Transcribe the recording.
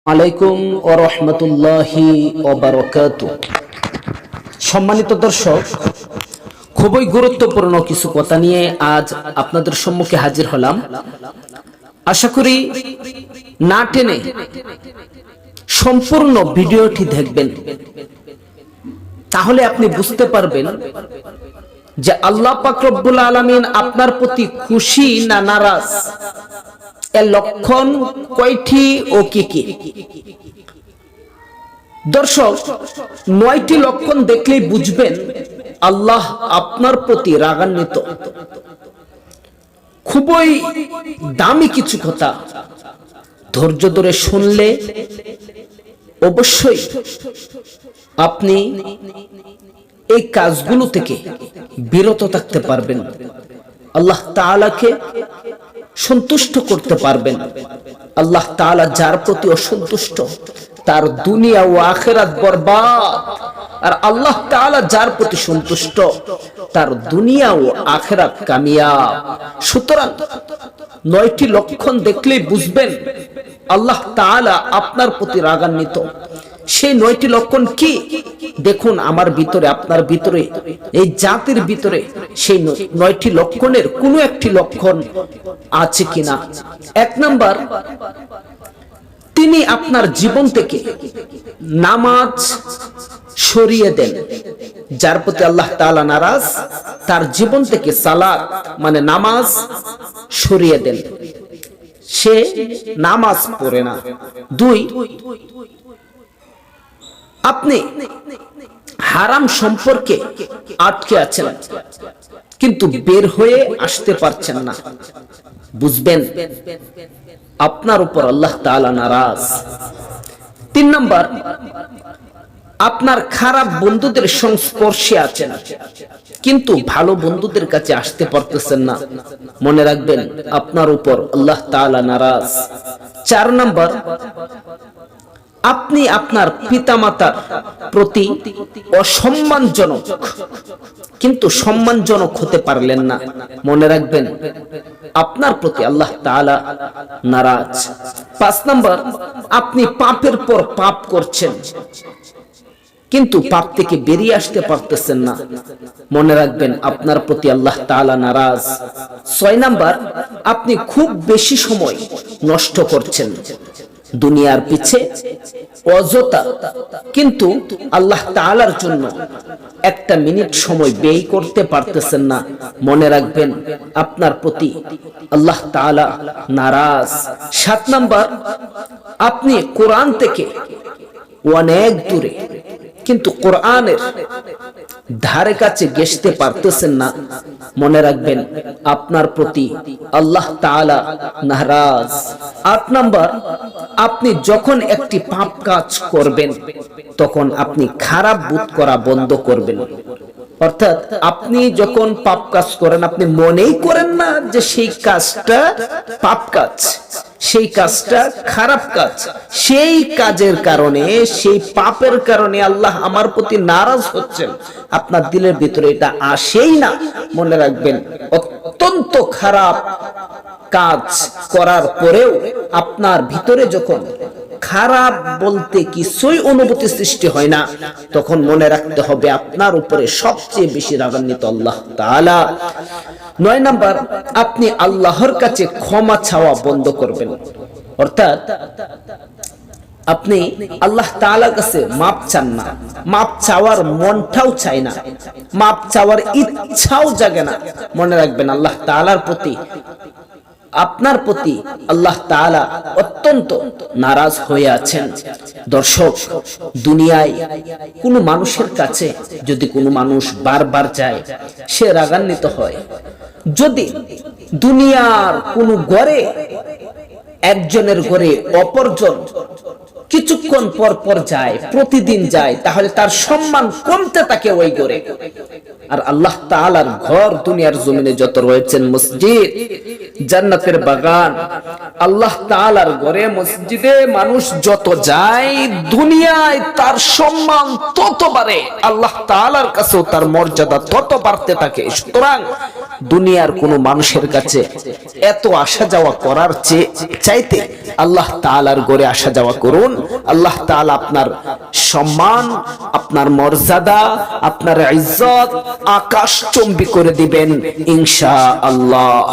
আলাইকুম ওয়া রাহমাতুল্লাহি ওয়া বারাকাতুহু। সম্মানিত দর্শক, খুবই গুরুত্বপূর্ণ কিছু কথা নিয়ে আজ আপনাদের সম্মুখে হাজির হলাম। আশা করি না টেনে সম্পূর্ণ ভিডিওটি দেখবেন, তাহলে আপনি বুঝতে পারবেন যে আল্লাহ পাক রব্বুল আলামিন আপনার প্রতি খুশি না নারাজ, এর লক্ষণ কয়টি ও কি কি। দর্শক, ৯টি লক্ষণ দেখলেই বুঝবেন আল্লাহ আপনার প্রতি রাগান্বিত। খুবই দামি কিছু কথা, ধৈর্য ধরে শুনলে অবশ্যই আপনি এই কাজগুলো থেকে বিরত থাকতে পারবেন, আল্লাহ তাআলাকে সন্তুষ্ট করতে পারবেন। আল্লাহ তাআলা যার প্রতি অসন্তুষ্ট তার দুনিয়া ও আখিরাত বরবাদ, আর আল্লাহ তাআলা যার প্রতি সন্তুষ্ট তার দুনিয়া ও আখিরাত কামিয়াব। সুতরাং ৯টি লক্ষণ দেখলেই বুঝবেন আল্লাহ তাআলা আপনার প্রতি রাগান্বিত। সেই ৯টি লক্ষণ কি? দেখুন আমার ভিতরে, আপনার ভিতরে, এই জাতির ভিতরে সেই ৯টি লক্ষণের কোনো একটি লক্ষণ আছে কিনা। ১ নাম্বার, তিনি আপনার জীবন থেকে নামাজ সরিয়ে দেন। যার প্রতি আল্লাহ তাআলা নারাজ, তার জীবন থেকে সালাত মানে নামাজ সরিয়ে দেন, সে নামাজ পড়ে না। ২, আপনি হারাম সম্পর্কে আটকে আছেন কিন্তু বের হয়ে আসতে পারছেন না, বুঝবেন আপনার উপর আল্লাহ তাআলা নারাজ। ৩ নাম্বার, আপনার খারাপ বন্ধুদের সংস্পর্শে আছেন কিন্তু ভালো বন্ধুদের কাছে আসতে পারতেছেন না, মনে রাখবেন আপনার উপর আল্লাহ তাআলা নারাজ। ৪ নাম্বার, আপনি আপনার পিতামাতার প্রতি অসম্মানজনক কিন্তু সম্মানজনক হতে পারলেন না, মনে রাখবেন আপনার প্রতি আল্লাহ তাআলা নারাজ। ৫ নাম্বার, আপনি পাপের পর পাপ করছেন কিন্তু পাপ থেকে বেরিয়ে আসতে পারতেছেন না, মনে রাখবেন আপনার প্রতি আল্লাহ তাআলা নারাজ। ৬ নাম্বার, আপনি খুব বেশি সময় নষ্ট করছেন দুনিয়ার পিছে অযথা, কিন্তু আল্লাহ তাআলার জন্য ১টা মিনিট সময় ব্যয় করতে পারতেছেন না, মনে রাখবেন আপনার প্রতি আল্লাহ তাআলা নারাজ। ৭ নাম্বার, আপনি কোরআন থেকে অনেক দূরে কিন্তু কোরআনের ধারে কাছে ঘেঁষতে পারতেছেন না, মনে রাখবেন আপনার প্রতি আল্লাহ তাআলা নারাজ। ৮ নাম্বার, আপনি যখন একটি পাপ কাজ করবেন তখন আপনি খারাপ বোধ করা বন্ধ করবেন। অর্থাৎ আপনি যখন পাপ কাজ করেন আপনি মনেই করেন না যে সেই কাজটা পাপ কাজ, সেই কাজটা খারাপ কাজ, সেই কাজের কারণে, সেই পাপের কারণে আল্লাহ আমার প্রতি নারাজ হচ্ছেন, আপনার দিলের ভিতরে এটা আসেই না, মনে রাখবেন অত্যন্ত খারাপ কাজ করার পরেও আপনার ভিতরে যখন খারাপ বলতে কিছুই অনুভূতি সৃষ্টি হয় না, তখন মনে রাখতে হবে আপনার উপরে সবচেয়ে বেশি রাগান্বিত আল্লাহ তাআলা। ৯ নাম্বার, আপনি আল্লাহর কাছে ক্ষমা চাওয়া বন্ধ করবেন। অর্থাৎ আপনি আল্লাহ তাআলার কাছে মাপ চান না, মাপ চাওয়ার মনটাও চাই না, মাপ চাওয়ার ইচ্ছাও জাগে না, মনে রাখবেন আল্লাহ তাআলার প্রতি, আপনার প্রতি আল্লাহ তাআলা অত্যন্ত নারাজ হয়ে আছেন। দর্শক, দুনিয়ায় কোনো মানুষের কাছে যদি কোনো মানুষ বারবার যায় সে রাগান্বিত হয়। যদি দুনিয়ার কোনো ঘরে একজনের ঘরে অপরজন কিছুক্ষণ পর পর যায়, প্রতিদিন যায়, তাহলে তার সম্মান কমতে থাকে ওই ঘরে। আর আল্লাহ তাআলার ঘর দুনিয়ার জমিনে যত রয়েছেন মসজিদ, জান্নাতের বাগান। আল্লাহ তাআলার ঘরে মসজিদে মানুষ যত যায় দুনিয়ায় তার সম্মান তত বাড়ে, আল্লাহ তাআলার কাছেও তার মর্যাদা তত বাড়তে থাকে। সুতরাং দুনিয়ার কোন মানুষের কাছে এত আসা যাওয়া করার চাইতে আল্লাহ তাআলার ঘরে আসা যাওয়া করুন। আল্লাহ তাআলা আপনার সম্মান, আপনার মর্যাদা, আপনার ইজ্জত আকাশচুম্বী করে দিবেন ইনশাআল্লাহ।